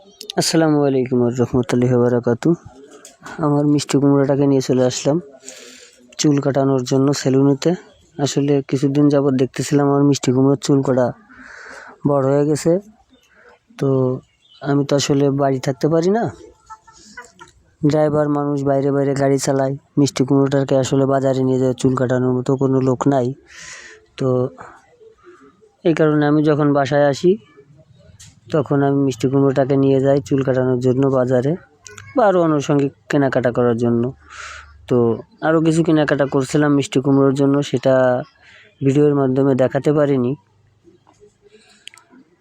আসসালামু আলাইকুম রহমতুল্লাহি বারাকাতু। আমার মিষ্টি কুমড়োটাকে নিয়ে চলে আসলাম চুল কাটানোর জন্য সেলুনেতে। আসলে কিছুদিন যাবৎ দেখতেছিলাম আমার মিষ্টি কুমড়োর চুল কাটা বড় হয়ে গেছে। তো আমি তো আসলে বাড়ি থাকতে পারি না, ড্রাইভার মানুষ, বাইরে বাইরে গাড়ি চালায়। মিষ্টি কুমড়োটাকে আসলে বাজারে নিয়ে যায় চুল কাটানোর মতো কোনো লোক নাই। তো এই কারণে আমি যখন বাসায় আসি তখন আমি মিষ্টি কুমড়োটাকে নিয়ে যাই চুল কাটানোর জন্য বাজারে, বা আরও আনুষঙ্গিক কেনাকাটা করার জন্য। তো আরও কিছু কেনাকাটা করছিলাম মিষ্টি কুমড়োর জন্য, সেটা ভিডিওর মাধ্যমে দেখাতে পারিনি,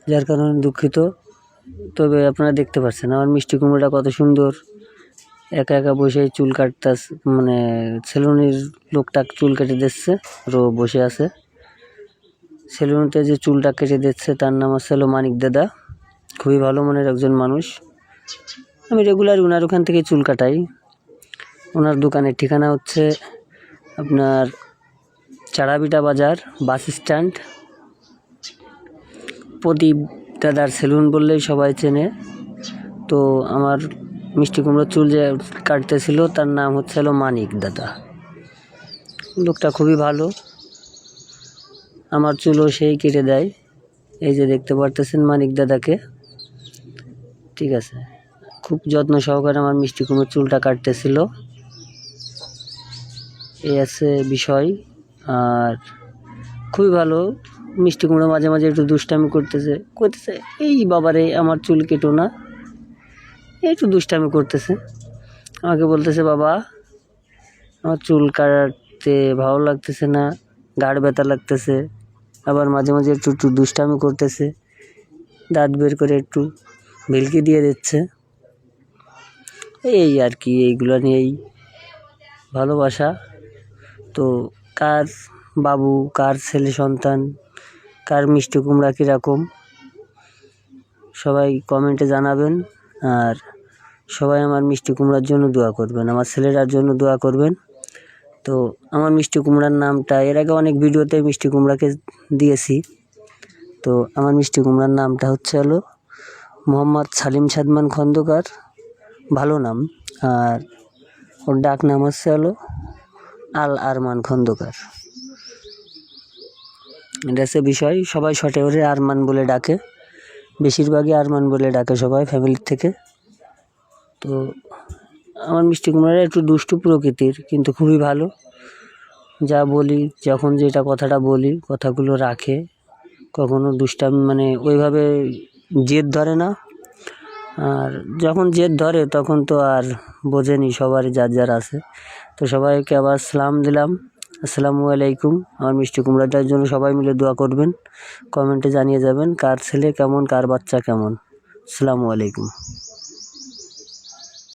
যার কারণে দুঃখিত। তবে আপনারা দেখতে পাচ্ছেন আমার মিষ্টি কুমড়োটা কত সুন্দর একা একা বসে চুল কাটতেছে, মানে সেলুনের লোকটা চুল কেটে দিচ্ছে, রো বসে আছে। সেলুনতে যে চুলটা কেটে দিচ্ছে তার নাম হচ্ছে মানিক দাদা, খুবই ভালো মনের একজন মানুষ। আমি রেগুলার ওনার ওখান থেকে চুল কাটাই। ওনার দোকানের ঠিকানা হচ্ছে আপনার চাড়াবিটা বাজার, বাস স্ট্যান্ড। প্রদীপ দাদার সেলুন বললেই সবাই চেনে। তো আমার মিষ্টি কুমড়োর চুল যে কাটতেছিল তার নাম হচ্ছে মানিক দাদা। লোকটা খুবই ভালো, আমার চুলও সেই কেটে দেয়। এই যে দেখতে পারতেছেন মানিক দাদাকে, ঠিক আছে। খুব যত্ন সহকারে আমার মিষ্টি কুমড়োর চুলটা কাটতেছিল, এই আছে বিষয়। আর খুবই ভালো। মিষ্টি কুমড়ো মাঝে মাঝে একটু দুষ্টামি করতেছে, এই বাবারে আমার চুল কেটো না, একটু দুষ্টামি করতেছে। আমাকে বলতেছে, বাবা আমার চুল কাটতে ভালো লাগতেছে না, ঘাড় ব্যথা লাগতেছে। আবার মাঝে মাঝে একটু একটু দুষ্টামি করতেছে, দাঁত বের করে একটু ভিলকি দিয়ে দিচ্ছে। এই আর কি, এইগুলো নিয়েই ভালোবাসা। তো কার বাবু, কার ছেলে সন্তান, কার মিষ্টি কুমড়া কীরকম সবাই কমেন্টে জানাবেন। আর সবাই আমার মিষ্টি কুমড়ার জন্য দোয়া করবেন, আমার ছেলেটার জন্য দোয়া করবেন। তো আমার মিষ্টি কুমড়ার নামটা এর আগে অনেক ভিডিওতে মিষ্টি কুমড়াকে দিয়েছি। তো আমার মিষ্টি কুমড়ার নামটা হচ্ছে মোহাম্মদ সালিম সাদমান খন্দকার, ভালো নাম। আর ওর ডাক নাম হচ্ছে আল আরমান খন্দকার। এটা হচ্ছে বিষয়। সবাই শর্টে ওরে আরমান বলে ডাকে, বেশিরভাগই আরমান বলে ডাকে সবাই ফ্যামিলির থেকে। তো আমার মিষ্টি কুমড়াটা একটু দুষ্টু প্রকৃতির, কিন্তু খুবই ভালো। যা বলি, যখন যেটা কথাটা বলি কথাগুলো রাখে, কখনো দুষ্টামি মানে ওইভাবে জেদ ধরে না। আর যখন জেদ ধরে তখন তো আর বোঝেনি, সবারই যার যার আছে। তো সবাইকে আবার সালাম দিলাম, আসসালামু আলাইকুম। আমার মিষ্টি কুমড়াটার জন্য সবাই মিলে দোয়া করবেন, কমেন্টে জানিয়ে যাবেন কার ছেলে কেমন, কার বাচ্চা কেমন। আসসালামু আলাইকুম।